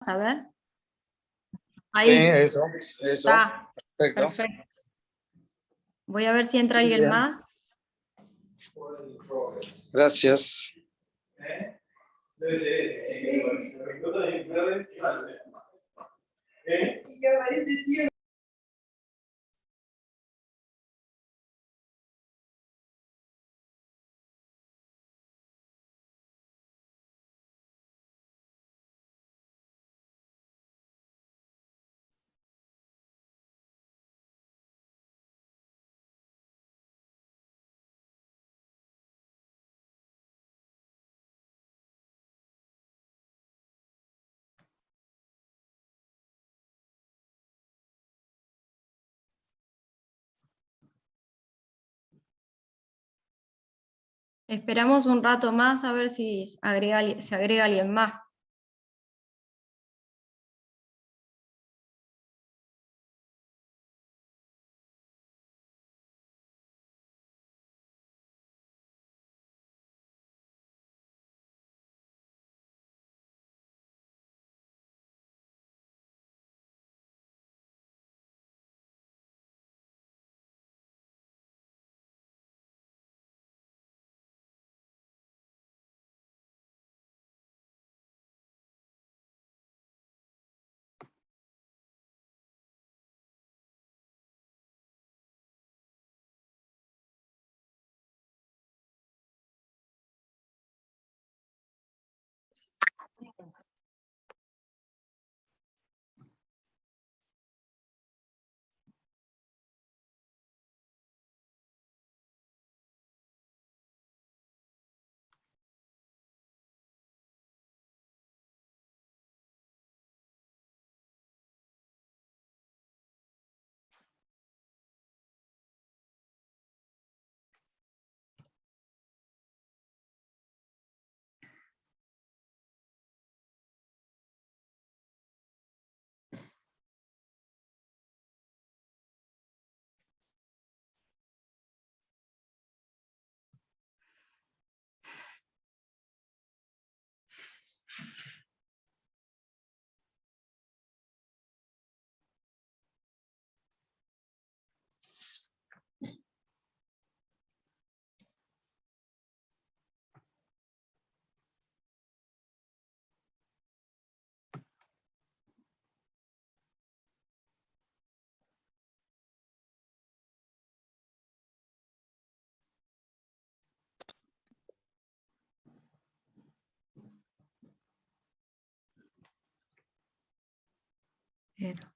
a ver. Sí, Ahí, eso. está, Perfecto. perfecto. Voy a ver si entra alguien Bien. más. Gracias. Esperamos un rato más a ver si se agrega alguien más. Pero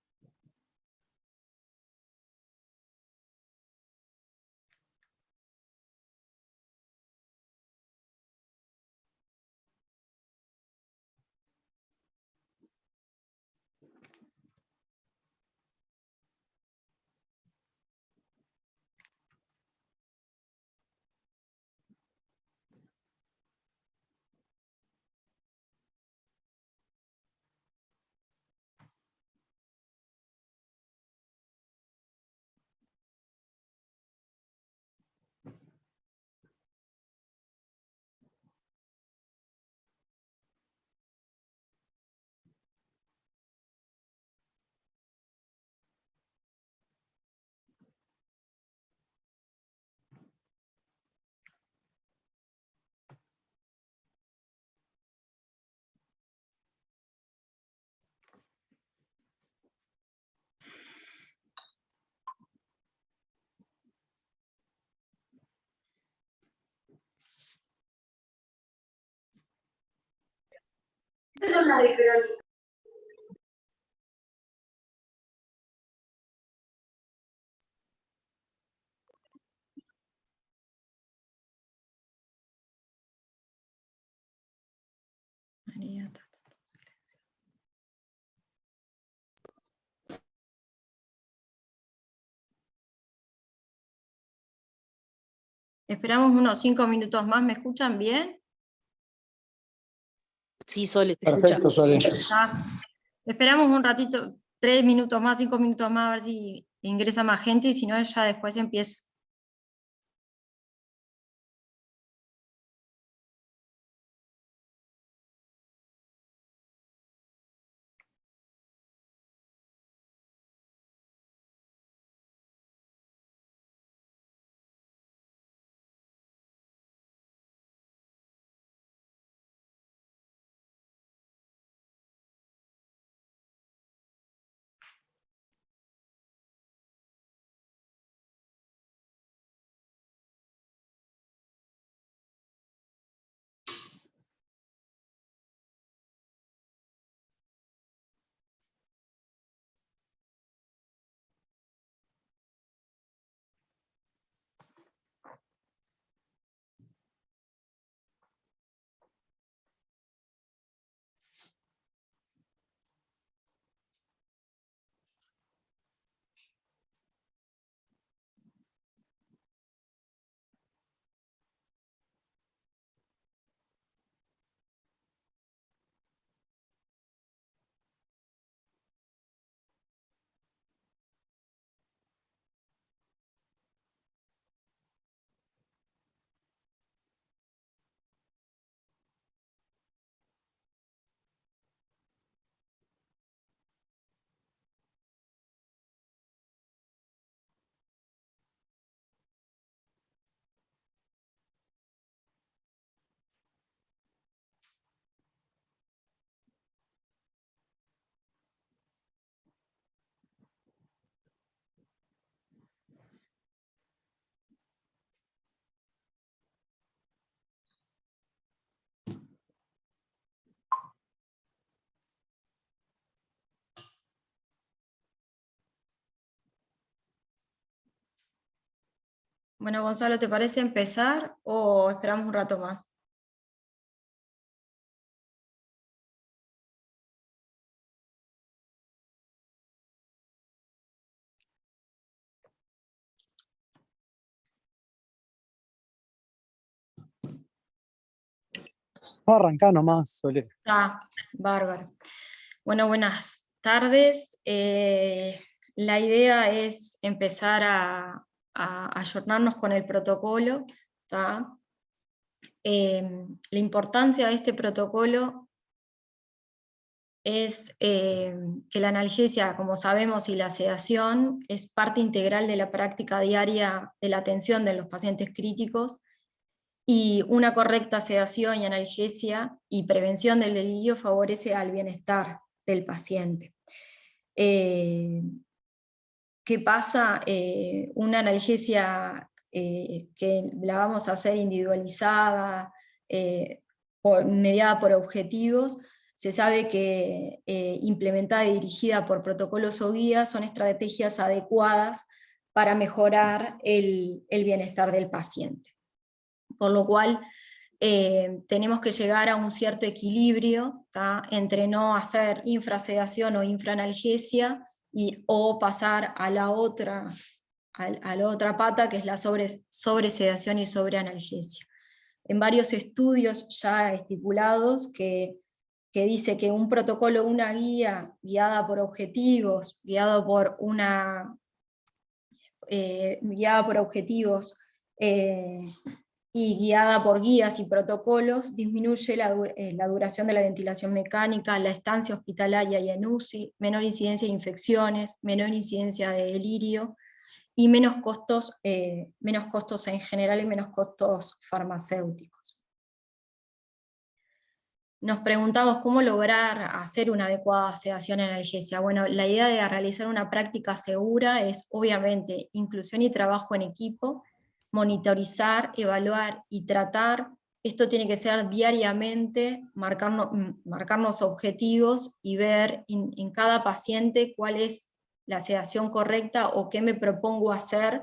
María, esperamos unos 5 minutos más. ¿Me escuchan bien? Sí, Sole, te escucha. Perfecto, Sole. Esperamos un ratito, 3 minutos más, 5 minutos más, a ver si ingresa más gente y si no, ya después empiezo. Bueno, Gonzalo, ¿te parece empezar o esperamos un rato más? Arrancá nomás, Sole. Ah, bárbaro. Bueno, buenas tardes. La idea es empezar a ayornarnos con el protocolo. ¿Tá? La importancia de este protocolo es que la analgesia, como sabemos, y la sedación es parte integral de la práctica diaria de la atención de los pacientes críticos, y una correcta sedación y analgesia y prevención del delirio favorece al bienestar del paciente. ¿Qué pasa? Una analgesia que la vamos a hacer individualizada, mediada por objetivos, se sabe que implementada y dirigida por protocolos o guías son estrategias adecuadas para mejorar el bienestar del paciente. Por lo cual tenemos que llegar a un cierto equilibrio, ¿tá? Entre no hacer infrasedación o infraanalgesia o pasar a la otra pata, que es la sobresedación y sobreanalgesia. En varios estudios ya estipulados que dice que un protocolo, una guía guiada por objetivos, guiada por objetivos y guiada por guías y protocolos, disminuye la duración de la ventilación mecánica, la estancia hospitalaria y en UCI, menor incidencia de infecciones, menor incidencia de delirio, y menos costos en general y menos costos farmacéuticos. Nos preguntamos cómo lograr hacer una adecuada sedación y analgesia. Bueno, la idea de realizar una práctica segura es obviamente inclusión y trabajo en equipo, monitorizar, evaluar y tratar. Esto tiene que ser diariamente, marcarnos objetivos y ver en cada paciente cuál es la sedación correcta o qué me propongo hacer,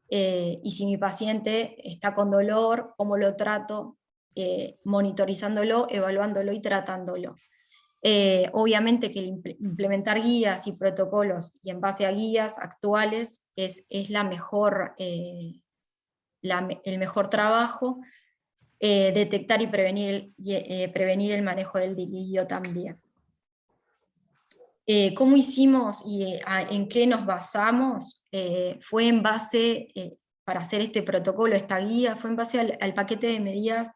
y si mi paciente está con dolor, cómo lo trato, monitorizándolo, evaluándolo y tratándolo. Obviamente que implementar guías y protocolos y en base a guías actuales es el mejor trabajo. Detectar y prevenir el manejo del delirio también. ¿Cómo hicimos y en qué nos basamos? Fue en base, para hacer este protocolo, esta guía, fue en base al paquete de medidas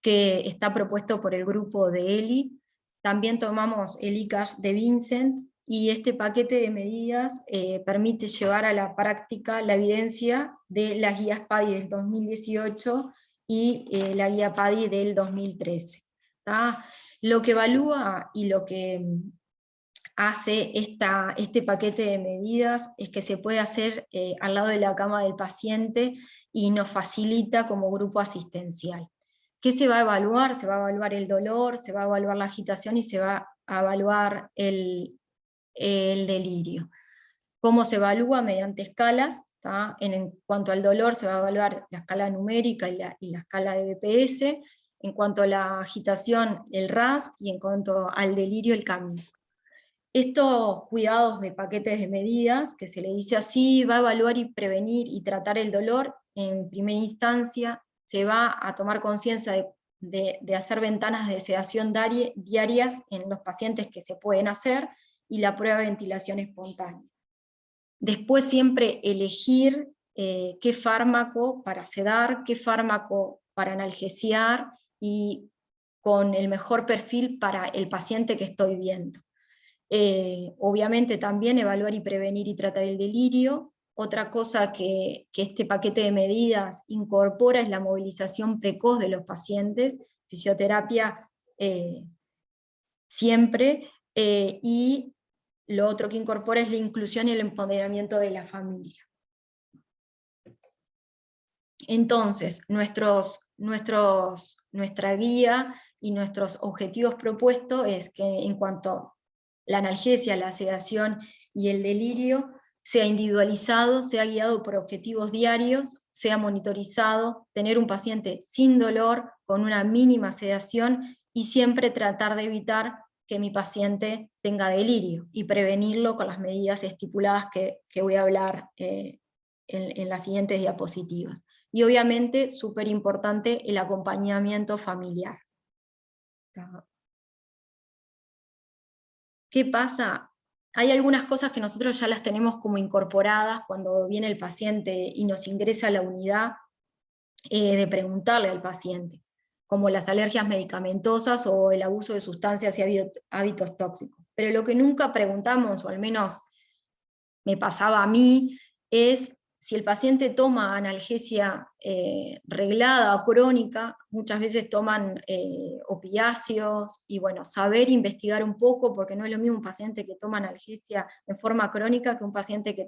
que está propuesto por el grupo de ELI. También tomamos el ICASH de Vincent, y este paquete de medidas permite llevar a la práctica la evidencia de las guías PADI del 2018 y la guía PADI del 2013. ¿Tá? Lo que evalúa y lo que hace este paquete de medidas es que se puede hacer al lado de la cama del paciente y nos facilita como grupo asistencial. ¿Qué se va a evaluar? Se va a evaluar el dolor, se va a evaluar la agitación y se va a evaluar el delirio. ¿Cómo se evalúa? Mediante escalas. En cuanto al dolor se va a evaluar la escala numérica y la escala de BPS, en cuanto a la agitación el RAS, y en cuanto al delirio el CAMI. Estos cuidados de paquetes de medidas, que se le dice así, va a evaluar y prevenir y tratar el dolor en primera instancia. Se va a tomar conciencia de hacer ventanas de sedación diarias en los pacientes que se pueden hacer, y la prueba de ventilación espontánea. Después siempre elegir qué fármaco para sedar, qué fármaco para analgesiar, y con el mejor perfil para el paciente que estoy viendo. Obviamente también evaluar y prevenir y tratar el delirio. Otra cosa que este paquete de medidas incorpora es la movilización precoz de los pacientes, fisioterapia siempre, y lo otro que incorpora es la inclusión y el empoderamiento de la familia. Entonces, nuestra guía y nuestros objetivos propuestos es que en cuanto a la analgesia, la sedación y el delirio, sea individualizado, sea guiado por objetivos diarios, sea monitorizado, tener un paciente sin dolor, con una mínima sedación, y siempre tratar de evitar que mi paciente tenga delirio, y prevenirlo con las medidas estipuladas que voy a hablar en las siguientes diapositivas. Y obviamente, súper importante, el acompañamiento familiar. ¿Qué pasa? Hay algunas cosas que nosotros ya las tenemos como incorporadas cuando viene el paciente y nos ingresa a la unidad, de preguntarle al paciente, como las alergias medicamentosas o el abuso de sustancias y hábitos tóxicos. Pero lo que nunca preguntamos, o al menos me pasaba a mí, es si el paciente toma analgesia reglada o crónica. Muchas veces toman opiáceos, y bueno, saber investigar un poco, porque no es lo mismo un paciente que toma analgesia en forma crónica que un paciente que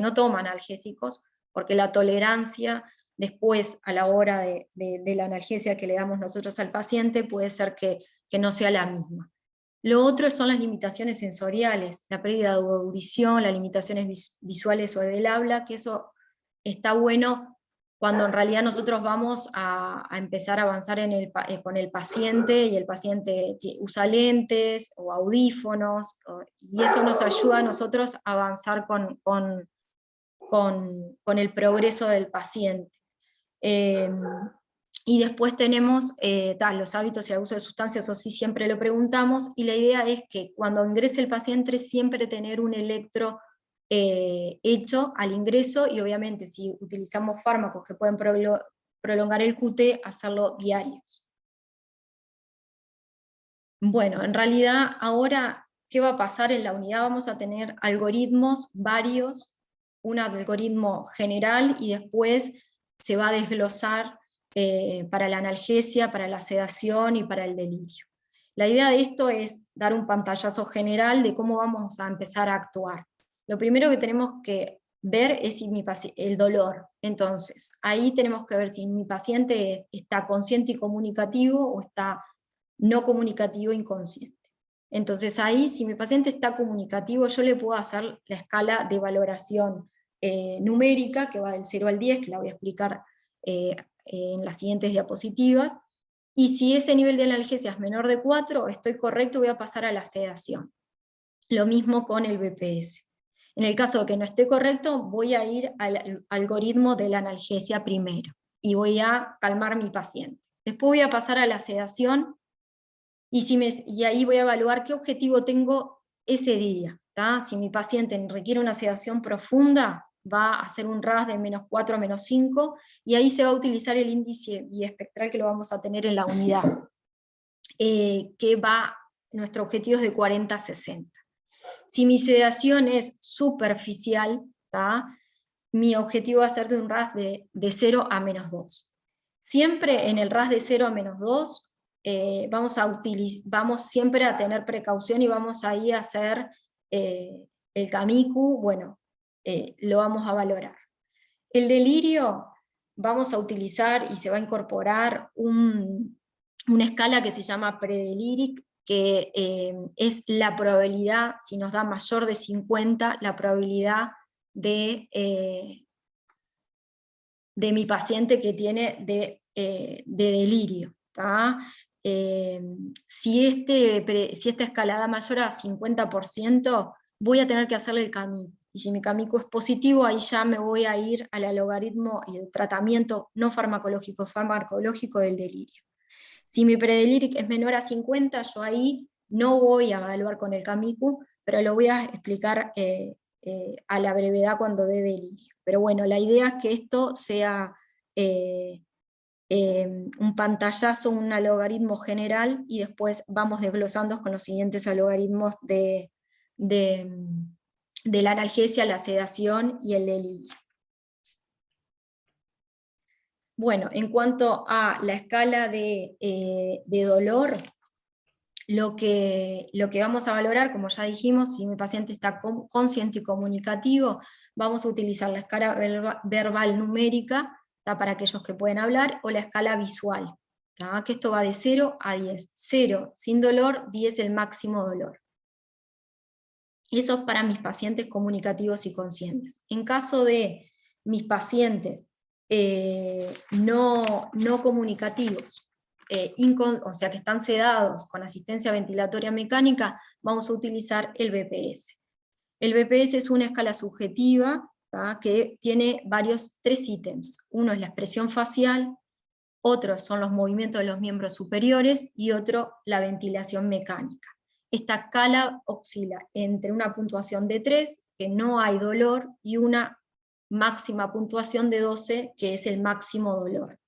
no toma analgésicos, porque la tolerancia después a la hora de la analgesia que le damos nosotros al paciente puede ser que no sea la misma. Lo otro son las limitaciones sensoriales, la pérdida de audición, las limitaciones visuales o del habla, que eso está bueno cuando en realidad nosotros vamos a empezar a avanzar con el paciente, y el paciente usa lentes o audífonos, y eso nos ayuda a nosotros a avanzar con el progreso del paciente. Y después tenemos los hábitos y el uso de sustancias, eso sí siempre lo preguntamos, y la idea es que cuando ingrese el paciente siempre tener un electro hecho al ingreso, y obviamente si utilizamos fármacos que pueden prolongar el QT, hacerlo diarios. Bueno, en realidad ahora, ¿qué va a pasar en la unidad? Vamos a tener algoritmos varios, un algoritmo general, y después se va a desglosar para la analgesia, para la sedación y para el delirio. La idea de esto es dar un pantallazo general de cómo vamos a empezar a actuar. Lo primero que tenemos que ver es el dolor. Entonces, ahí tenemos que ver si mi paciente está consciente y comunicativo, o está no comunicativo inconsciente. Entonces ahí, si mi paciente está comunicativo, yo le puedo hacer la escala de valoración numérica, que va del 0 al 10, que la voy a explicar en las siguientes diapositivas, y si ese nivel de analgesia es menor de 4, estoy correcto, voy a pasar a la sedación. Lo mismo con el BPS. En el caso de que no esté correcto, voy a ir al algoritmo de la analgesia primero, y voy a calmar a mi paciente. Después voy a pasar a la sedación, y ahí voy a evaluar qué objetivo tengo ese día. Si mi paciente requiere una sedación profunda, va a hacer un RAS de -4 a -5, y ahí se va a utilizar el índice biespectral que lo vamos a tener en la unidad, nuestro objetivo es de 40 a 60. Si mi sedación es superficial, mi objetivo va a ser de un RAS de 0 a -2. Siempre en el RAS de 0 a -2, vamos siempre a tener precaución, y vamos ahí a hacer el CAMICU, bueno, lo vamos a valorar. El delirio, vamos a utilizar y se va a incorporar una escala que se llama Predeliric, que es la probabilidad, si nos da mayor de 50, la probabilidad de mi paciente que tiene de delirio. Si esta escalada mayor a 50%, voy a tener que hacerle el CAMICU, y si mi CAMICU es positivo, ahí ya me voy a ir al logaritmo y el tratamiento no farmacológico, farmacológico del delirio. Si mi predeliric es menor a 50, yo ahí no voy a evaluar con el CAMICU, pero lo voy a explicar a la brevedad cuando dé delirio. Pero bueno, la idea es que esto sea un pantallazo, un logaritmo general, y después vamos desglosando con los siguientes logaritmos de la analgesia, la sedación y el delirio. Bueno, en cuanto a la escala de dolor, lo que vamos a valorar, como ya dijimos, si mi paciente está consciente y comunicativo, vamos a utilizar la escala verbal numérica, para aquellos que pueden hablar, o la escala visual, que esto va de 0 a 10. 0 sin dolor, 10 el máximo dolor. Eso es para mis pacientes comunicativos y conscientes. En caso de mis pacientes no comunicativos, o sea que están sedados con asistencia ventilatoria mecánica, vamos a utilizar el BPS. El BPS es una escala subjetiva, ¿tá? Que tiene tres ítems. Uno es la expresión facial, otro son los movimientos de los miembros superiores y otro la ventilación mecánica. Esta escala oscila entre una puntuación de 3, que no hay dolor, y una máxima puntuación de 12, que es el máximo dolor.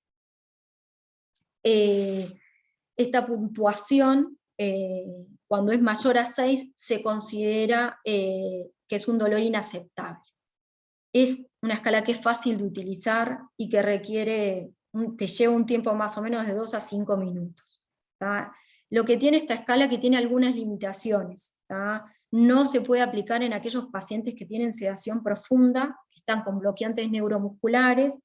Esta puntuación, cuando es mayor a 6, se considera que es un dolor inaceptable. Es una escala que es fácil de utilizar y que te lleva un tiempo más o menos de 2 a 5 minutos. ¿Tá? Lo que tiene esta escala es que tiene algunas limitaciones. ¿Tá? No se puede aplicar en aquellos pacientes que tienen sedación profunda, que están con bloqueantes neuromusculares,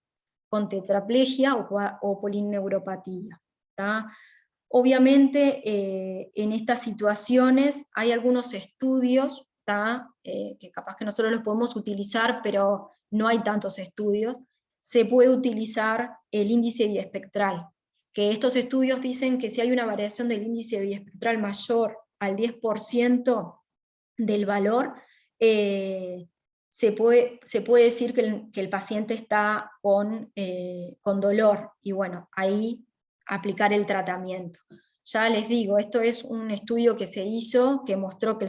con tetraplegia o polineuropatía. ¿Tá? Obviamente, en estas situaciones hay algunos estudios que capaz que nosotros los podemos utilizar, pero no hay tantos estudios. Se puede utilizar el índice biespectral, que estos estudios dicen que si hay una variación del índice biespectral mayor al 10% del valor, se puede decir que el paciente está con dolor, y bueno, ahí aplicar el tratamiento. Ya les digo, esto es un estudio que se hizo, que mostró que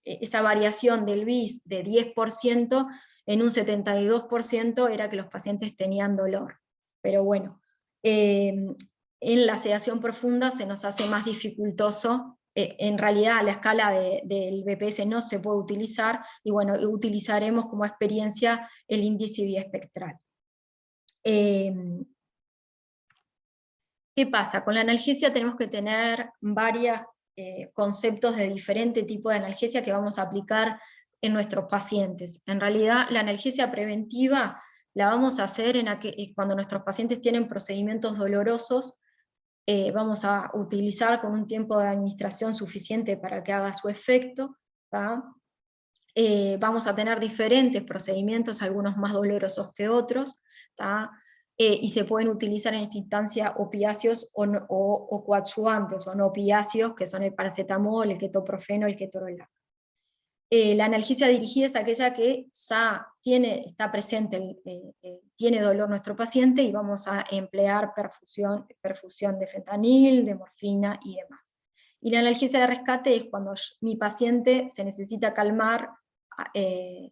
esa variación del BIS de 10% en un 72% era que los pacientes tenían dolor. Pero bueno, en la sedación profunda se nos hace más dificultoso. En realidad la escala del BPS no se puede utilizar, y bueno, utilizaremos como experiencia el índice biespectral. ¿Qué pasa? Con la analgesia tenemos que tener varios conceptos de diferente tipo de analgesia que vamos a aplicar en nuestros pacientes. En realidad, la analgesia preventiva la vamos a hacer cuando nuestros pacientes tienen procedimientos dolorosos. Vamos a utilizar con un tiempo de administración suficiente para que haga su efecto. Vamos a tener diferentes procedimientos, algunos más dolorosos que otros. Y se pueden utilizar en esta instancia opiáceos o coadyuvantes, o no opiáceos, que son el paracetamol, el ketoprofeno, el ketorolac. La analgesia dirigida es aquella que ya está presente, tiene dolor nuestro paciente, y vamos a emplear perfusión de fentanil, de morfina y demás. Y la analgesia de rescate es cuando mi paciente se necesita calmar,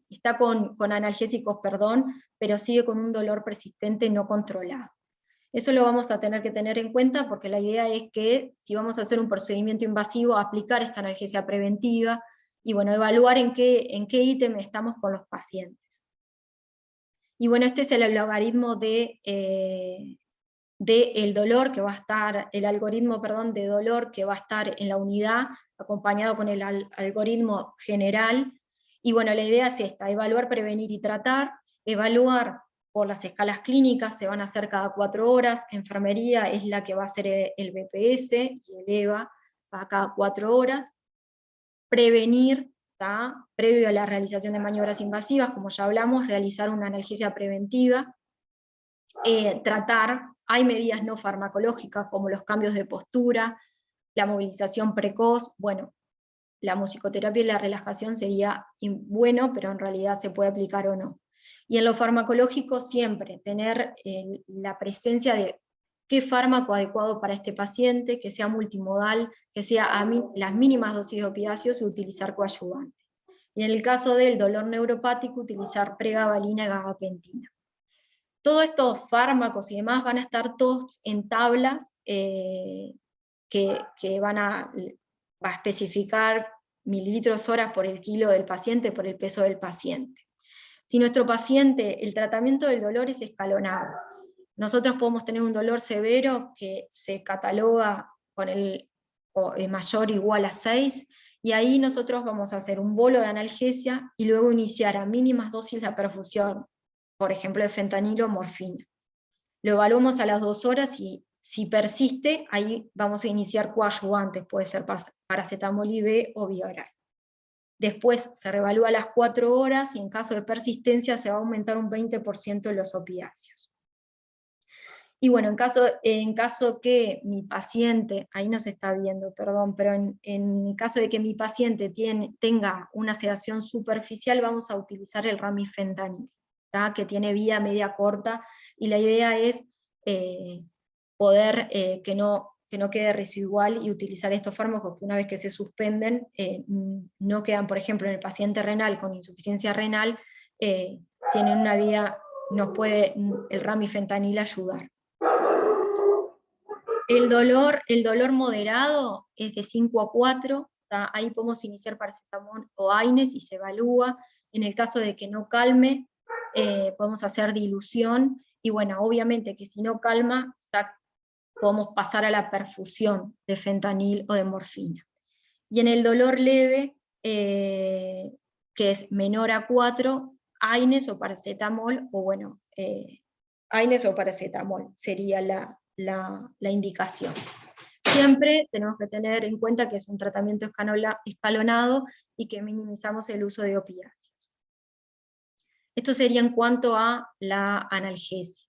está con analgésicos, pero sigue con un dolor persistente no controlado. Eso lo vamos a tener que tener en cuenta, porque la idea es que si vamos a hacer un procedimiento invasivo, aplicar esta analgesia preventiva, y bueno, evaluar en qué ítem estamos con los pacientes. Y bueno, este es el logaritmo el algoritmo de dolor que va a estar en la unidad, acompañado con el algoritmo general. Y bueno, la idea es esta: evaluar, prevenir y tratar. Evaluar por las escalas clínicas, se van a hacer cada 4 horas, enfermería es la que va a hacer el BPS, y el EVA va cada 4 horas. Prevenir, previo a la realización de maniobras invasivas, como ya hablamos, realizar una analgesia preventiva. Tratar, hay medidas no farmacológicas como los cambios de postura, la movilización precoz. Bueno, la musicoterapia y la relajación sería bueno, pero en realidad se puede aplicar o no. Y en lo farmacológico siempre tener la presencia de qué fármaco adecuado para este paciente, que sea multimodal, que sea las mínimas dosis de opiáceos, y utilizar coadyuvante. Y en el caso del dolor neuropático, utilizar pregabalina y gabapentina. Todos estos fármacos y demás van a estar todos en tablas que van a especificar mililitros horas por el kilo del paciente, por el peso del paciente. Si nuestro paciente, el tratamiento del dolor es escalonado, nosotros podemos tener un dolor severo que se cataloga con el mayor o igual a 6, y ahí nosotros vamos a hacer un bolo de analgesia, y luego iniciar a mínimas dosis la perfusión, por ejemplo de fentanilo o morfina. Lo evaluamos a las 2 horas, y si persiste, ahí vamos a iniciar coadyuvantes, puede ser paracetamol IV o vía oral. Después se reevalúa a las 4 horas y en caso de persistencia se va a aumentar un 20% los opiáceos. Y bueno, en caso que mi paciente, ahí no se está viendo, perdón, pero en el caso de que mi paciente tenga una sedación superficial, vamos a utilizar el ramifentanil, ¿tá? Que tiene vida media corta, y la idea es poder que no quede residual y utilizar estos fármacos que una vez que se suspenden, no quedan, por ejemplo, en el paciente renal con insuficiencia renal, tienen una vida, el ramifentanil ayudar. El dolor moderado es de 5 a 4, ¿tá? Ahí podemos iniciar paracetamol o AINES y se evalúa. En el caso de que no calme, podemos hacer dilución, y bueno, obviamente que si no calma, podemos pasar a la perfusión de fentanil o de morfina. Y en el dolor leve, que es menor a 4, AINES o paracetamol, o bueno, AINES o paracetamol sería la indicación. Siempre tenemos que tener en cuenta que es un tratamiento escalonado y que minimizamos el uso de opiáceos. Esto sería en cuanto a la analgesia.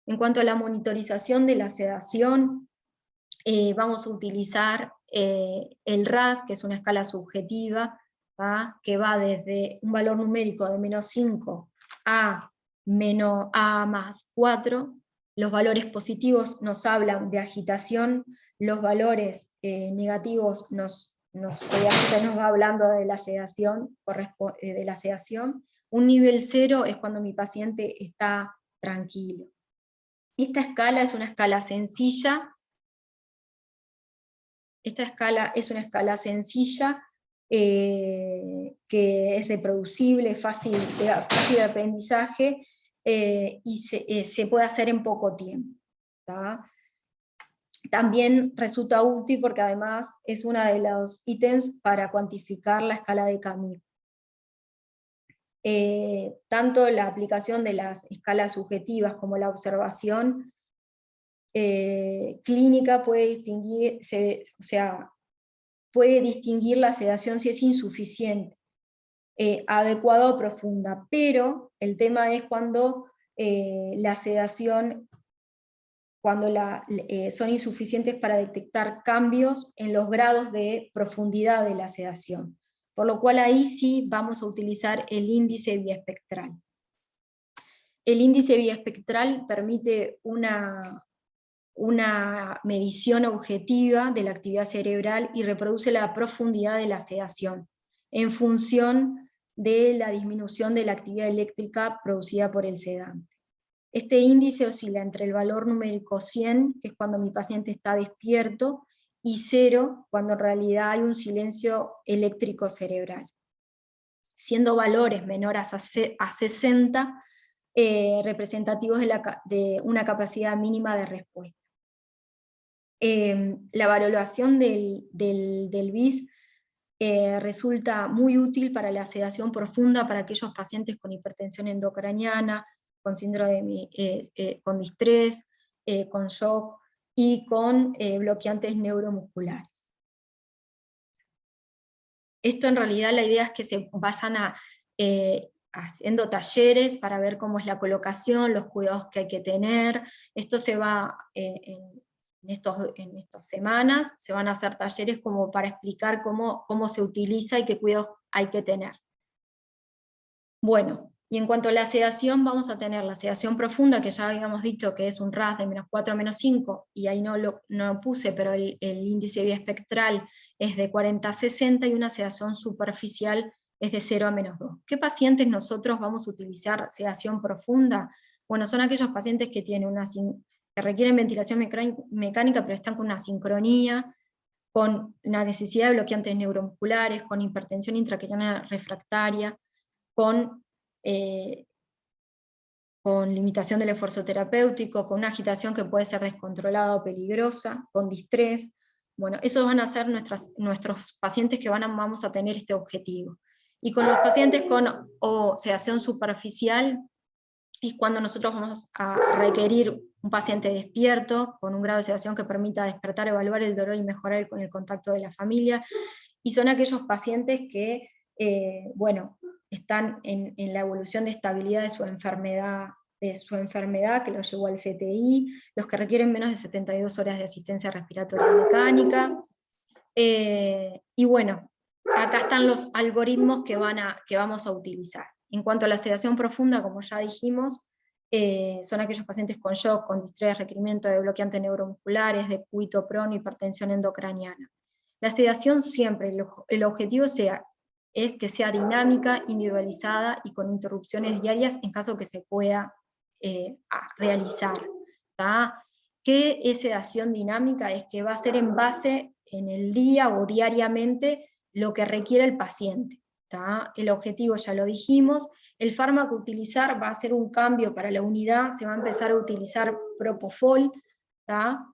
En cuanto a la monitorización de la sedación, vamos a utilizar el RASS, que es una escala subjetiva, ¿va? Que va desde un valor numérico de -5 a más 4, los valores positivos nos hablan de agitación, los valores negativos obviamente nos va hablando de la sedación, un nivel 0 es cuando mi paciente está tranquilo. Esta escala es una escala sencilla, que es reproducible, fácil de aprendizaje, y se puede hacer en poco tiempo, ¿tá? También resulta útil porque además es uno de los ítems para cuantificar la escala de Camille. Tanto la aplicación de las escalas subjetivas como la observación clínica puede distinguir la sedación si es insuficiente, adecuada o profunda, pero el tema es cuando la sedación, son insuficientes para detectar cambios en los grados de profundidad de la sedación, por lo cual ahí sí vamos a utilizar el índice biespectral. El índice biespectral permite una medición objetiva de la actividad cerebral y reproduce la profundidad de la sedación, en función de la disminución de la actividad eléctrica producida por el sedante. Este índice oscila entre el valor numérico 100, que es cuando mi paciente está despierto, y 0, cuando en realidad hay un silencio eléctrico cerebral. Siendo valores menores a 60, representativos de una capacidad mínima de respuesta. La valoración del BIS resulta muy útil para la sedación profunda para aquellos pacientes con hipertensión endocraniana, con síndrome con distrés, con shock y con bloqueantes neuromusculares. Esto en realidad la idea es que se vayan haciendo talleres para ver cómo es la colocación, los cuidados que hay que tener. Esto se va en estas semanas, se van a hacer talleres como para explicar cómo se utiliza y qué cuidados hay que tener. Bueno, y en cuanto a la sedación, vamos a tener la sedación profunda, que ya habíamos dicho que es un RASS de -4 a -5, y ahí no lo puse, pero el índice biespectral es de 40 a 60, y una sedación superficial es de 0 a -2. ¿Qué pacientes nosotros vamos a utilizar sedación profunda? Bueno, son aquellos pacientes que requieren ventilación mecánica, pero están con una sincronía, con la necesidad de bloqueantes neuromusculares, con hipertensión intracraniana refractaria, con limitación del esfuerzo terapéutico, con una agitación que puede ser descontrolada o peligrosa, con distrés. Bueno, esos van a ser nuestros pacientes que vamos a tener este objetivo. Y con los pacientes con sedación superficial, es cuando nosotros vamos a requerir un paciente despierto, con un grado de sedación que permita despertar, evaluar el dolor y mejorar con el contacto de la familia, y son aquellos pacientes que bueno, están en la evolución de estabilidad de su enfermedad, que lo llevó al CTI, los que requieren menos de 72 horas de asistencia respiratoria mecánica, y bueno, acá están los algoritmos que vamos a utilizar. En cuanto a la sedación profunda, como ya dijimos, son aquellos pacientes con shock, con distrés, requerimiento de bloqueantes neuromusculares, de cuitoprón, hipertensión endocraniana. La sedación siempre, el objetivo es que sea dinámica, individualizada y con interrupciones diarias en caso que se pueda realizar. ¿Tá? ¿Qué es sedación dinámica? Es que va a ser en base en el día o diariamente lo que requiere el paciente. ¿Tá? El objetivo ya lo dijimos. El fármaco a utilizar va a ser un cambio para la unidad, se va a empezar a utilizar Propofol, ¿tá?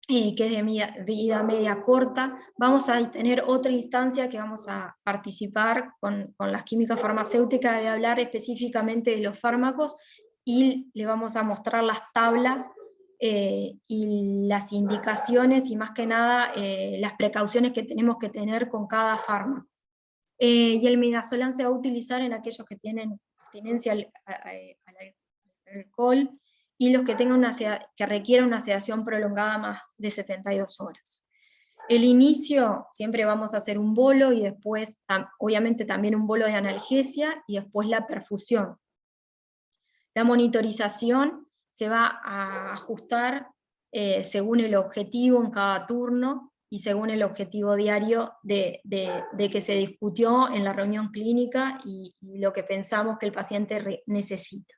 Que es de vida media corta. Vamos a tener otra instancia que vamos a participar con las químicas farmacéuticas, de hablar específicamente de los fármacos, y le vamos a mostrar las tablas y las indicaciones, y más que nada las precauciones que tenemos que tener con cada fármaco. Y el midazolam se va a utilizar en aquellos que tienen abstinencia al alcohol, y los que tengan que requieran una sedación prolongada más de 72 horas. El inicio, siempre vamos a hacer un bolo, y después, obviamente, también un bolo de analgesia, y después la perfusión. La monitorización se va a ajustar según el objetivo en cada turno, y según el objetivo diario de que se discutió en la reunión clínica, y lo que pensamos que el paciente necesita.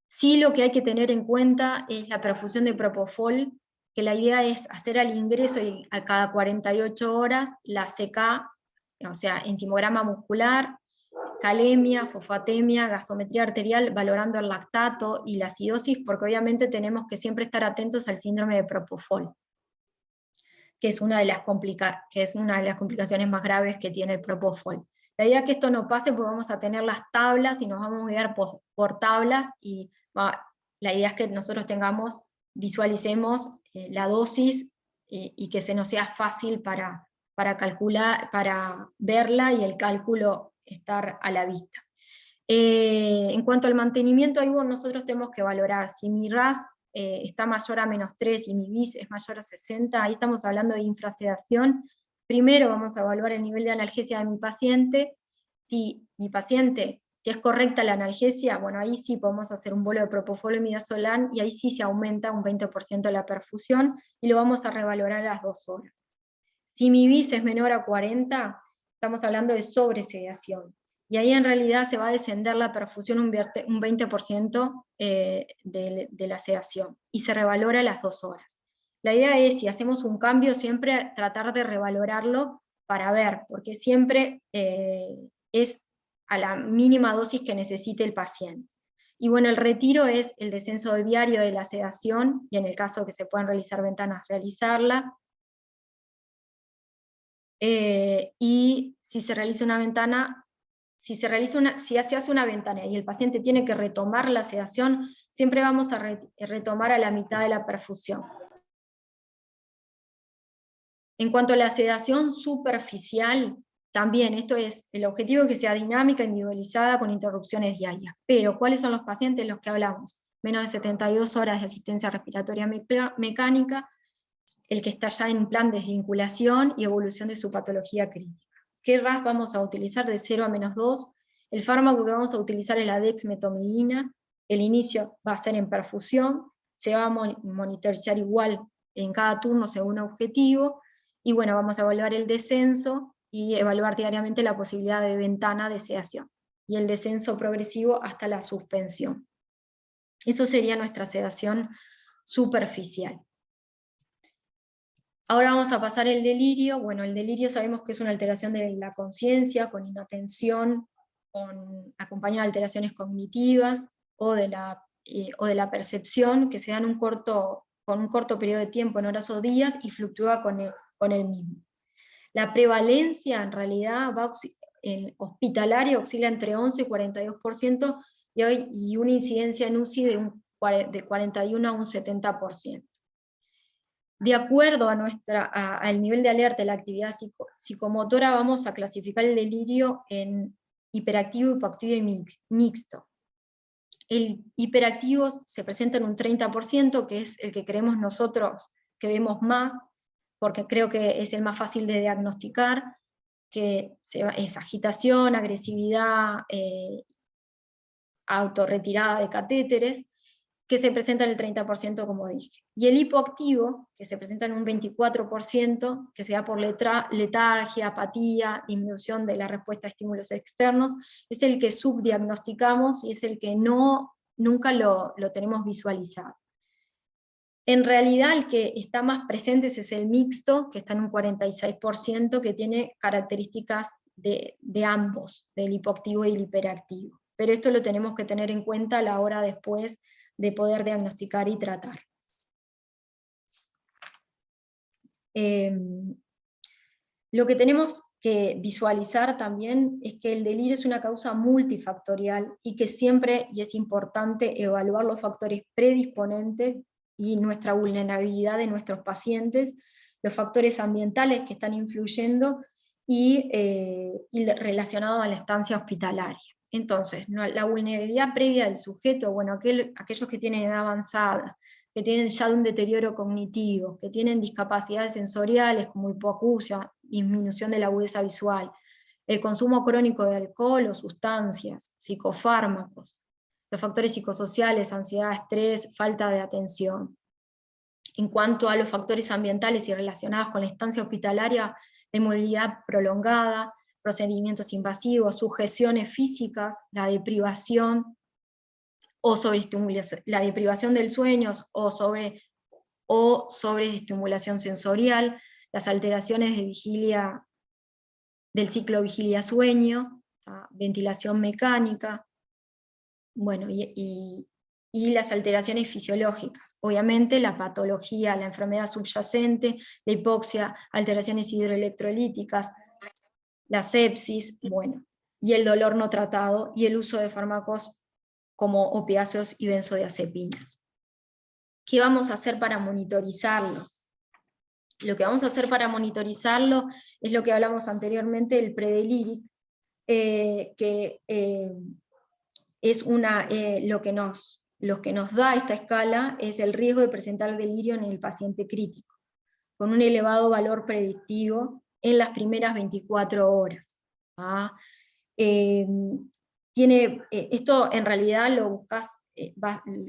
Sí, lo que hay que tener en cuenta es la perfusión de Propofol, que la idea es hacer al ingreso y a cada 48 horas la CK, o sea, enzimograma muscular, calemia, fosfatemia, gasometría arterial, valorando el lactato y la acidosis, porque obviamente tenemos que siempre estar atentos al síndrome de Propofol, que es una de las complicaciones más graves que tiene el Propofol. La idea es que esto no pase, porque vamos a tener las tablas y nos vamos a guiar por tablas, y la idea es que nosotros visualicemos la dosis, y que se nos sea fácil para calcular, para verla, y el cálculo estar a la vista. En cuanto al mantenimiento, ahí nosotros tenemos que valorar si mi RAS está mayor a -3 y mi BIS es mayor a 60, ahí estamos hablando de infrasedación. Primero vamos a evaluar el nivel de analgesia de mi paciente. Si es correcta la analgesia, bueno, ahí sí podemos hacer un bolo de Propofol y midazolam, y ahí sí se aumenta un 20% la perfusión, y lo vamos a revalorar a las 2 horas. Si mi BIS es menor a 40, estamos hablando de sobresedación, y ahí en realidad se va a descender la perfusión un 20% de la sedación, y se revalora a las 2 horas. La idea es, si hacemos un cambio, siempre tratar de revalorarlo para ver, porque siempre es a la mínima dosis que necesite el paciente. Y bueno, el retiro es el descenso diario de la sedación, y en el caso que se puedan realizar ventanas, realizarla. Y si se realiza una ventana, si se hace una ventana y el paciente tiene que retomar la sedación, siempre vamos a retomar a la mitad de la perfusión. En cuanto a la sedación superficial, también esto es, el objetivo es que sea dinámica, individualizada, con interrupciones diarias. Pero, ¿cuáles son los pacientes los que hablamos? Menos de 72 horas de asistencia respiratoria mecánica, el que está ya en plan de desvinculación y evolución de su patología crítica. ¿Qué RAS vamos a utilizar de 0 a -2? El fármaco que vamos a utilizar es la dexmetomidina. El inicio va a ser en perfusión, se va a monitorizar igual en cada turno según objetivo, y bueno, vamos a evaluar el descenso y evaluar diariamente la posibilidad de ventana de sedación, y el descenso progresivo hasta la suspensión. Eso sería nuestra sedación superficial. Ahora vamos a pasar el delirio. Bueno, el delirio sabemos que es una alteración de la conciencia, con inatención, acompañada de alteraciones cognitivas, o de la percepción, que se dan con un corto periodo de tiempo, en horas o días, y fluctúa con el mismo. La prevalencia, en realidad, en hospitalaria oscila entre 11 y 42%, y una incidencia en UCI de 41 a un 70%. De acuerdo al nivel de alerta de la actividad psicomotora, vamos a clasificar el delirio en hiperactivo, hipoactivo y mixto. El hiperactivo se presenta en un 30%, que es el que creemos nosotros que vemos más, porque creo que es el más fácil de diagnosticar, que es agitación, agresividad, autorretirada de catéteres, que se presenta en el 30%, como dije. Y el hipoactivo, que se presenta en un 24%, que se da por letargia, apatía, disminución de la respuesta a estímulos externos, es el que subdiagnosticamos y es el que nunca lo tenemos visualizado. En realidad el que está más presente es el mixto, que está en un 46%, que tiene características de ambos, del hipoactivo y el hiperactivo. Pero esto lo tenemos que tener en cuenta a la hora después de poder diagnosticar y tratar. Lo que tenemos que visualizar también es que el delirio es una causa multifactorial y que siempre, y es importante, evaluar los factores predisponentes y nuestra vulnerabilidad de nuestros pacientes, los factores ambientales que están influyendo y relacionados a la estancia hospitalaria. Entonces, la vulnerabilidad previa del sujeto, bueno, aquellos que tienen edad avanzada, que tienen ya un deterioro cognitivo, que tienen discapacidades sensoriales como hipoacusia, disminución de la agudeza visual, el consumo crónico de alcohol o sustancias, psicofármacos, los factores psicosociales, ansiedad, estrés, falta de atención. En cuanto a los factores ambientales y relacionados con la estancia hospitalaria, la inmovilidad prolongada, procedimientos invasivos, sujeciones físicas, la deprivación o sobreestimulación, la deprivación del sueño o sobreestimulación sensorial, las alteraciones de vigilia, del ciclo vigilia-sueño, ventilación mecánica, bueno, y las alteraciones fisiológicas. Obviamente la patología, la enfermedad subyacente, la hipoxia, alteraciones hidroelectrolíticas, la sepsis, bueno, y el dolor no tratado, y el uso de fármacos como opiáceos y benzodiazepinas. ¿Qué vamos a hacer para monitorizarlo? Lo que vamos a hacer para monitorizarlo es lo que hablamos anteriormente, el predeliric, que es lo que nos da esta escala es el riesgo de presentar delirio en el paciente crítico, con un elevado valor predictivo en las primeras 24 horas. Esto en realidad lo buscas,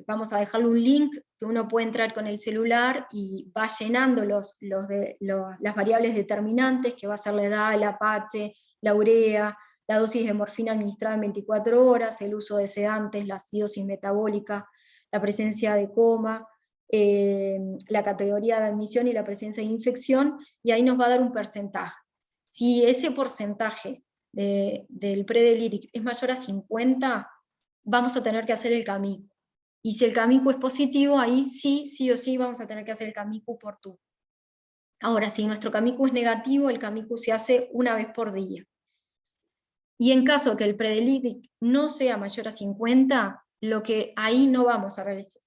vamos a dejarle un link que uno puede entrar con el celular y va llenando las variables determinantes, que va a ser la edad, el APH, la urea, la dosis de morfina administrada en 24 horas, el uso de sedantes, la acidosis metabólica, la presencia de coma, la categoría de admisión y la presencia de infección, y ahí nos va a dar un porcentaje. Si ese porcentaje del predeliric es mayor a 50, vamos a tener que hacer el CAMICU. Y si el CAMICU es positivo, ahí sí o sí vamos a tener que hacer el CAMICU por turno. Ahora, si nuestro CAMICU es negativo, el CAMICU se hace una vez por día. Y en caso de que el predeliric no sea mayor a 50, ahí no vamos a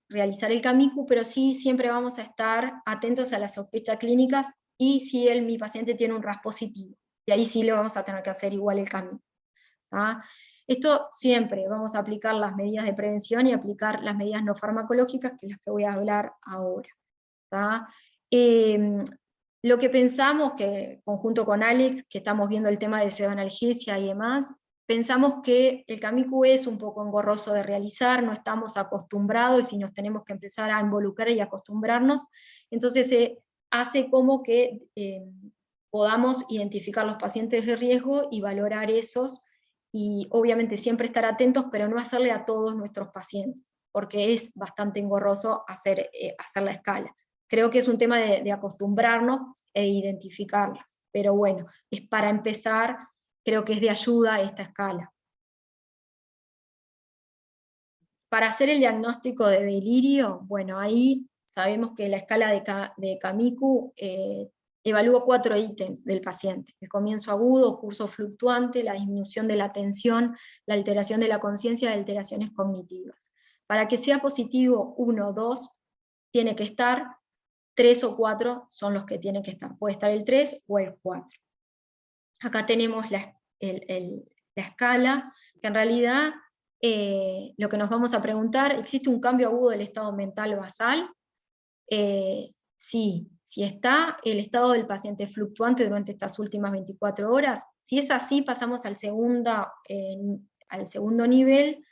realizar el CAMICU, pero sí siempre vamos a estar atentos a las sospechas clínicas y si mi paciente tiene un RAS positivo. Y ahí sí le vamos a tener que hacer igual el CAMICU. Esto siempre vamos a aplicar las medidas de prevención y aplicar las medidas no farmacológicas, que es las que voy a hablar ahora. Lo que pensamos, que conjunto con Alex, que estamos viendo el tema de pseudoanalgesia y demás, pensamos que el CAMICU es un poco engorroso de realizar, no estamos acostumbrados y nos tenemos que empezar a involucrar y acostumbrarnos, entonces se hace como que podamos identificar los pacientes de riesgo y valorar esos, y obviamente siempre estar atentos, pero no hacerle a todos nuestros pacientes, porque es bastante engorroso hacer la escala. Creo que es un tema de acostumbrarnos e identificarlas, pero bueno, es para empezar, creo que es de ayuda esta escala. Para hacer el diagnóstico de delirio, bueno, ahí sabemos que la escala de CAMICU evalúa 4 ítems del paciente: el comienzo agudo, curso fluctuante, la disminución de la atención, la alteración de la conciencia y alteraciones cognitivas. Para que sea positivo 1 o 2, tiene que estar 3 o 4 son los que tienen que estar, puede estar el 3 o el 4. Acá tenemos la escala, que en realidad lo que nos vamos a preguntar, ¿existe un cambio agudo del estado mental basal? Sí, si está el estado del paciente fluctuante durante estas últimas 24 horas, si es así pasamos al segundo nivel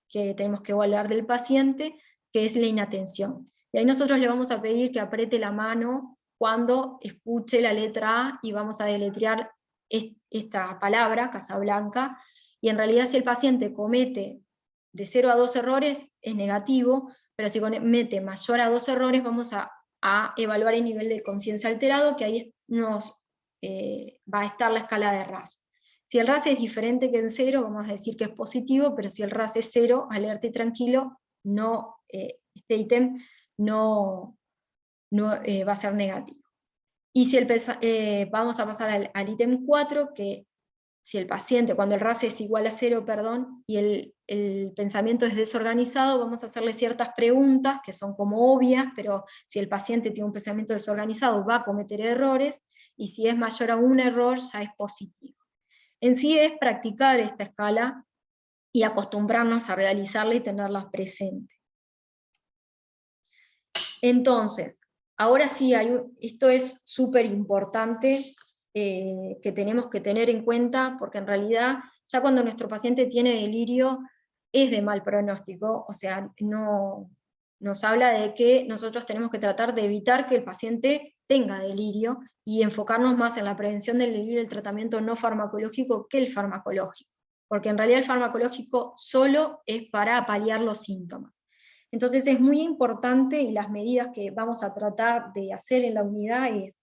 que tenemos que evaluar del paciente, que es la inatención. Y ahí nosotros le vamos a pedir que apriete la mano cuando escuche la letra A y vamos a deletrear esta palabra, Casablanca, y en realidad si el paciente comete de 0 a 2 errores es negativo, pero si comete mayor a 2 errores vamos a evaluar el nivel de conciencia alterado, que ahí nos va a estar la escala de RAS. Si el RAS es diferente que en 0, vamos a decir que es positivo, pero si el RAS es 0, alerta y tranquilo, no, este ítem no va a ser negativo. Y si vamos a pasar al ítem 4, que si el paciente, cuando el RAS es igual a 0, perdón, y el pensamiento es desorganizado, vamos a hacerle ciertas preguntas que son como obvias, pero si el paciente tiene un pensamiento desorganizado va a cometer errores, y si es mayor a un error ya es positivo. En sí es practicar esta escala y acostumbrarnos a realizarla y tenerla presente. Entonces, ahora sí, esto es súper importante que tenemos que tener en cuenta, porque en realidad ya cuando nuestro paciente tiene delirio es de mal pronóstico, o sea, nos habla de que nosotros tenemos que tratar de evitar que el paciente tenga delirio y enfocarnos más en la prevención del delirio y el tratamiento no farmacológico que el farmacológico, porque en realidad el farmacológico solo es para paliar los síntomas. Entonces es muy importante, y las medidas que vamos a tratar de hacer en la unidad es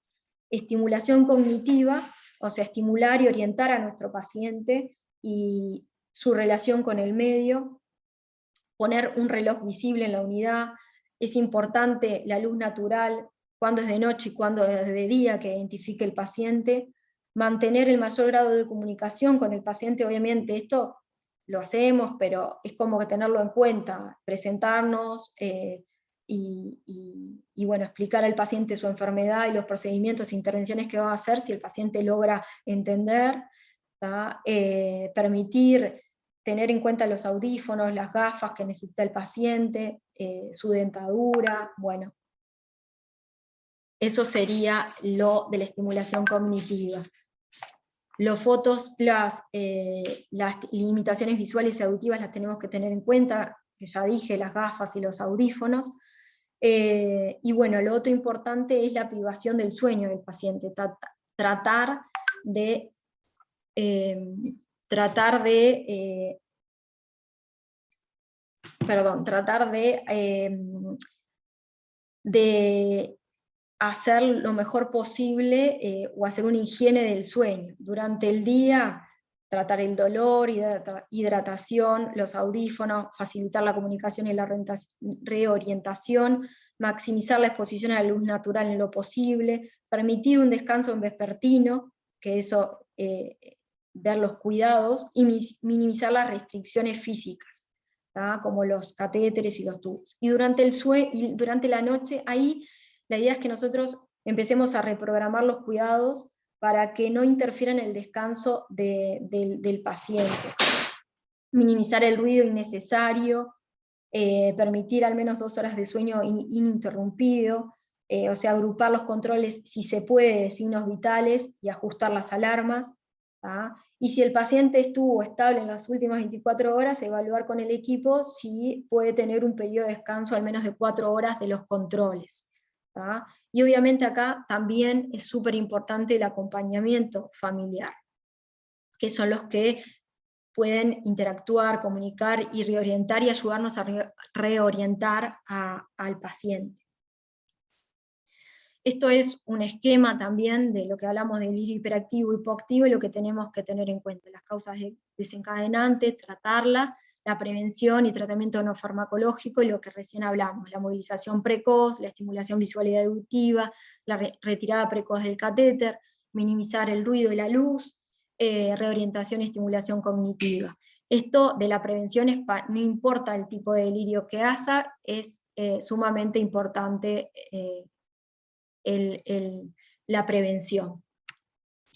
estimulación cognitiva, o sea, estimular y orientar a nuestro paciente y su relación con el medio, poner un reloj visible en la unidad, es importante la luz natural, cuando es de noche y cuando es de día, que identifique el paciente, mantener el mayor grado de comunicación con el paciente, obviamente esto lo hacemos, pero es como que tenerlo en cuenta, presentarnos y bueno, explicar al paciente su enfermedad y los procedimientos e intervenciones que va a hacer si el paciente logra entender, permitir tener en cuenta los audífonos, las gafas que necesita el paciente, su dentadura, bueno. Eso sería lo de la estimulación cognitiva. Las limitaciones visuales y auditivas las tenemos que tener en cuenta, que ya dije, las gafas y los audífonos. Y bueno, lo otro importante es la privación del sueño del paciente, tratar de hacer lo mejor posible o hacer una higiene del sueño. Durante el día, tratar el dolor, hidratación, los audífonos, facilitar la comunicación y la reorientación, maximizar la exposición a la luz natural en lo posible, permitir un descanso vespertino, que eso, ver los cuidados, y minimizar las restricciones físicas, como los catéteres y los tubos. Y durante la noche, ahí la idea es que nosotros empecemos a reprogramar los cuidados para que no interfieran en el descanso del paciente. Minimizar el ruido innecesario, permitir al menos 2 horas de sueño ininterrumpido, o sea, agrupar los controles si se puede de signos vitales y ajustar las alarmas. Y si el paciente estuvo estable en las últimas 24 horas, evaluar con el equipo si puede tener un periodo de descanso al menos de 4 horas de los controles. Y obviamente acá también es súper importante el acompañamiento familiar, que son los que pueden interactuar, comunicar y reorientar y ayudarnos a reorientar al paciente. Esto es un esquema también de lo que hablamos de delirio hiperactivo, hipoactivo, y lo que tenemos que tener en cuenta: las causas desencadenantes, tratarlas, la prevención y tratamiento no farmacológico, y lo que recién hablamos, la movilización precoz, la estimulación visual y auditiva, la retirada precoz del catéter, minimizar el ruido y la luz, reorientación y estimulación cognitiva. Esto de la prevención, no importa el tipo de delirio que haya, es sumamente importante la prevención.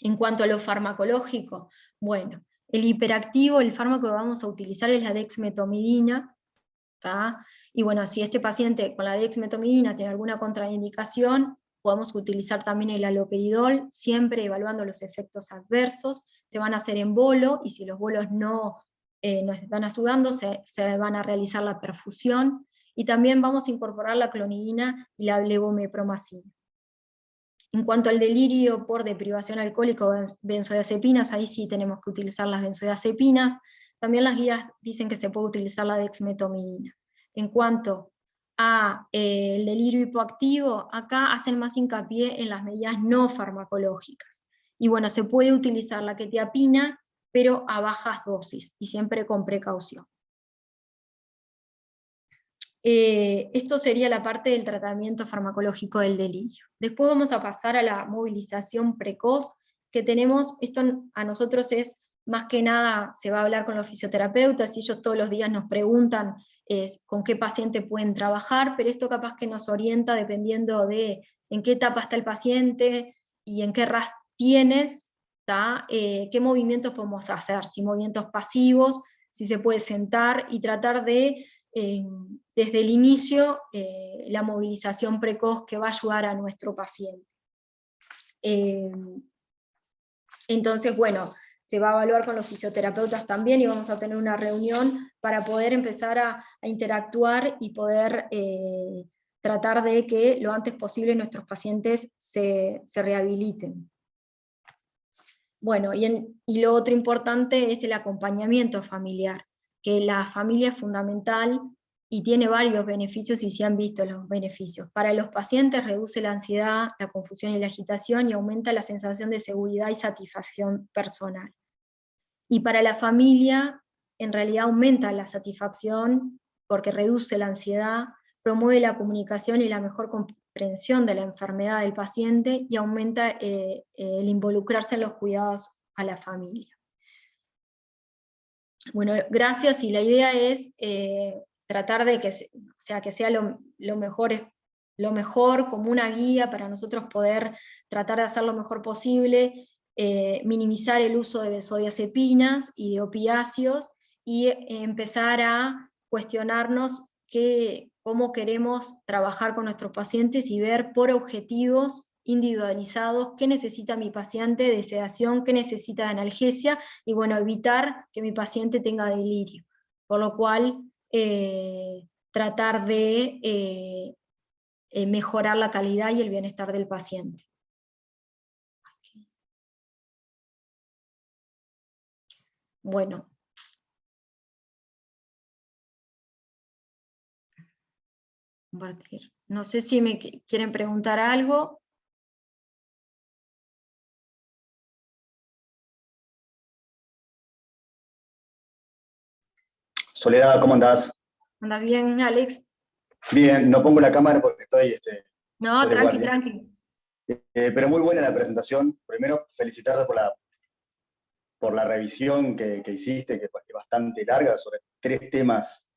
En cuanto a lo farmacológico, bueno, el hiperactivo, el fármaco que vamos a utilizar es la dexmedetomidina, ¿tá? Y bueno, si este paciente con la dexmedetomidina tiene alguna contraindicación, podemos utilizar también el haloperidol, siempre evaluando los efectos adversos. Se van a hacer en bolo, y si los bolos no están ayudando, se van a realizar la perfusión, y también vamos a incorporar la clonidina y la levomepromacina. En cuanto al delirio por deprivación alcohólica o benzodiazepinas, ahí sí tenemos que utilizar las benzodiazepinas. También las guías dicen que se puede utilizar la dexmedetomidina. En cuanto a el delirio hipoactivo, acá hacen más hincapié en las medidas no farmacológicas. Y bueno, se puede utilizar la quetiapina, pero a bajas dosis, y siempre con precaución. Esto sería la parte del tratamiento farmacológico del delirio. Después vamos a pasar a la movilización precoz que tenemos. Esto a nosotros es, más que nada, se va a hablar con los fisioterapeutas, y ellos todos los días nos preguntan con qué paciente pueden trabajar, pero esto capaz que nos orienta dependiendo de en qué etapa está el paciente y en qué RAS tienes, qué movimientos podemos hacer, si movimientos pasivos, si se puede sentar, y tratar de desde el inicio la movilización precoz que va a ayudar a nuestro paciente. Entonces, bueno, se va a evaluar con los fisioterapeutas también, y vamos a tener una reunión para poder empezar a interactuar y poder tratar de que lo antes posible nuestros pacientes se rehabiliten. Bueno, y lo otro importante es el acompañamiento familiar, que la familia es fundamental y tiene varios beneficios, y se han visto los beneficios. Para los pacientes reduce la ansiedad, la confusión y la agitación, y aumenta la sensación de seguridad y satisfacción personal. Y para la familia, en realidad aumenta la satisfacción porque reduce la ansiedad, promueve la comunicación y la mejor comprensión de la enfermedad del paciente, y aumenta el involucrarse en los cuidados a la familia. Bueno, gracias, y la idea es tratar de que sea lo mejor, como una guía para nosotros poder tratar de hacer lo mejor posible, minimizar el uso de benzodiazepinas y de opiáceos, y empezar a cuestionarnos cómo queremos trabajar con nuestros pacientes, y ver por objetivos individualizados qué necesita mi paciente de sedación, qué necesita de analgesia, y bueno, evitar que mi paciente tenga delirio. Por lo cual, tratar de mejorar la calidad y el bienestar del paciente. Bueno. Compartir. No sé si me quieren preguntar algo. Soledad, ¿cómo andás? ¿Andas bien, Alex? Bien, no pongo la cámara porque estoy No, de tranqui, guardia. tranqui. Pero muy buena la presentación. Primero, felicitarte por la revisión que hiciste, que es bastante larga, sobre 3 temas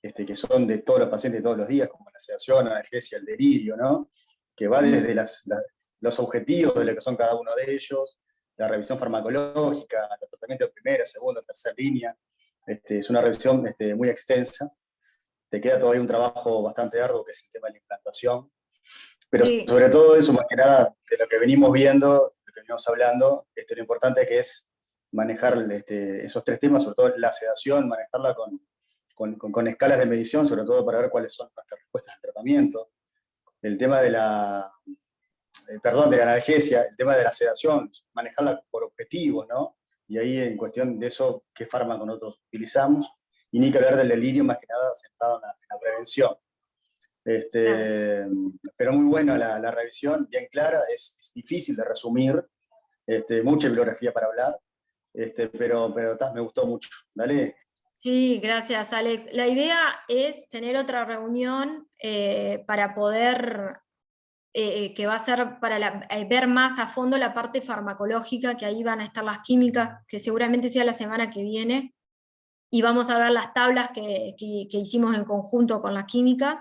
que son de todos los pacientes de todos los días, como la sedación, la analgesia, el delirio, ¿no? Que va desde los objetivos de lo que son cada uno de ellos, la revisión farmacológica, los tratamientos de primera, segunda, tercera línea. Es una revisión muy extensa. Te queda todavía un trabajo bastante arduo, que es el tema de la implantación. Pero Sí. sobre todo eso, más que nada, de lo que venimos viendo, de lo que venimos hablando, lo importante que es manejar esos 3 temas, sobre todo la sedación, manejarla con escalas de medición, sobre todo para ver cuáles son nuestras respuestas al tratamiento. El tema de la analgesia, el tema de la sedación, manejarla por objetivos, ¿no? Y ahí, en cuestión de eso, qué fármaco nosotros utilizamos, y ni que hablar del delirio, más que nada centrado en la prevención. Pero muy buena la revisión, bien clara, es difícil de resumir, mucha bibliografía para hablar, pero me gustó mucho. Dale. Sí, gracias, Alex. La idea es tener otra reunión para poder, que va a ser para ver más a fondo la parte farmacológica, que ahí van a estar las químicas, que seguramente sea la semana que viene, y vamos a ver las tablas que hicimos en conjunto con las químicas,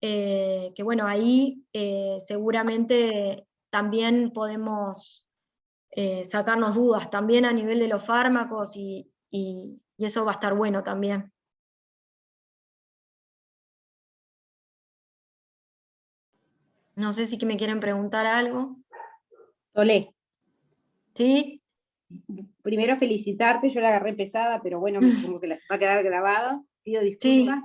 que bueno, ahí seguramente también podemos sacarnos dudas, también a nivel de los fármacos, y eso va a estar bueno también. No sé si que me quieren preguntar algo. Tolé, ¿Sí? primero felicitarte, yo la agarré pesada, pero bueno, me supongo que va a quedar grabado. Pido disculpas,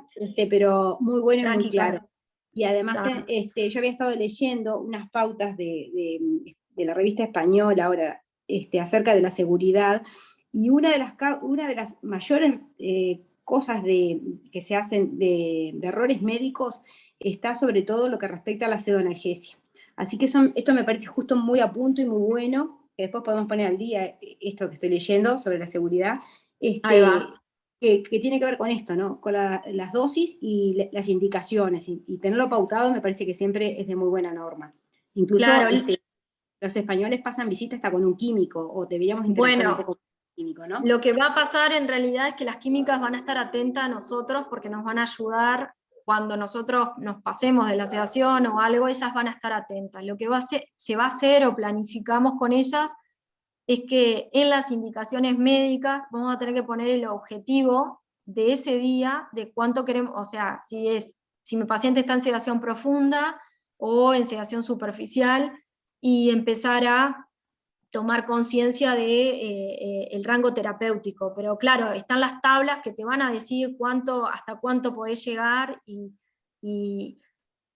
pero muy bueno y muy Tranqui, claro. Caro. Y además, Está. yo había estado leyendo unas pautas de la revista española ahora, acerca de la seguridad, y una de las mayores cosas que se hacen de errores médicos está sobre todo lo que respecta a la pseudoanalgesia. Así que esto me parece justo muy a punto y muy bueno, que después podemos poner al día esto que estoy leyendo sobre la seguridad, Ahí va. que tiene que ver con esto, ¿no? Con las dosis y las indicaciones, y tenerlo pautado me parece que siempre es de muy buena norma. Incluso Claro, los españoles pasan visita hasta con un químico, o deberíamos interactuar un bueno, poco con un químico, ¿no? lo que va a pasar en realidad es que las químicas van a estar atentas a nosotros porque nos van a ayudar cuando nosotros nos pasemos de la sedación o algo, ellas van a estar atentas. Lo que se va a hacer o planificamos con ellas es que en las indicaciones médicas vamos a tener que poner el objetivo de ese día, de cuánto queremos, o sea, si mi paciente está en sedación profunda o en sedación superficial, y empezar a tomar conciencia de el rango terapéutico. Pero claro, están las tablas que te van a decir hasta cuánto podés llegar y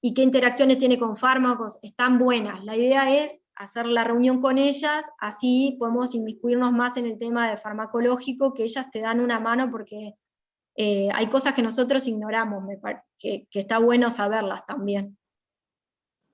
qué interacciones tiene con fármacos. Están buenas. La idea es hacer la reunión con ellas, así podemos inmiscuirnos más en el tema de farmacológico, que ellas te dan una mano, porque hay cosas que nosotros ignoramos, que está bueno saberlas también.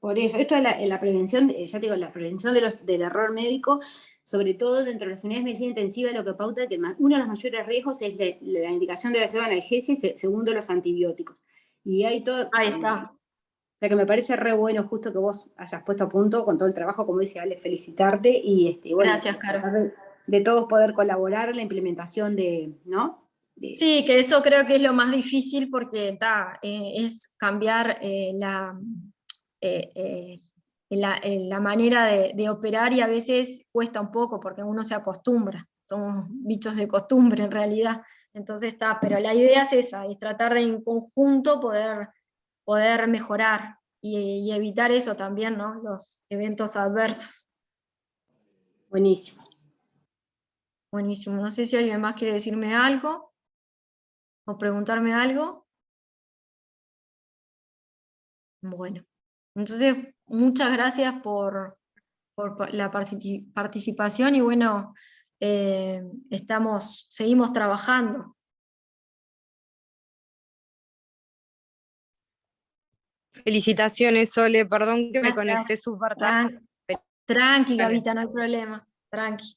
Por eso, esto es la prevención, ya te digo, la prevención del error médico, sobre todo dentro de las unidades de medicina intensiva, lo que pauta que uno de los mayores riesgos es la indicación de la pseudoanalgesia, segundo los antibióticos. Y hay todo. Ahí está. O sea que me parece re bueno justo que vos hayas puesto a punto con todo el trabajo, como dice Ale, felicitarte, y bueno, Gracias, Caro. de todos poder colaborar en la implementación ¿no? Sí, que eso creo que es lo más difícil, porque es cambiar la manera de operar, y a veces cuesta un poco porque uno se acostumbra, somos bichos de costumbre en realidad. Entonces pero la idea es esa, es tratar de en conjunto poder mejorar y evitar eso también, ¿no? Los eventos adversos. Buenísimo. Buenísimo. No sé si alguien más quiere decirme algo o preguntarme algo. Bueno, entonces muchas gracias por la participación, y bueno, seguimos trabajando. Felicitaciones, Sole, perdón que me Gracias. conecté súper tarde. Tranqui, Gavita, no hay problema. Tranqui.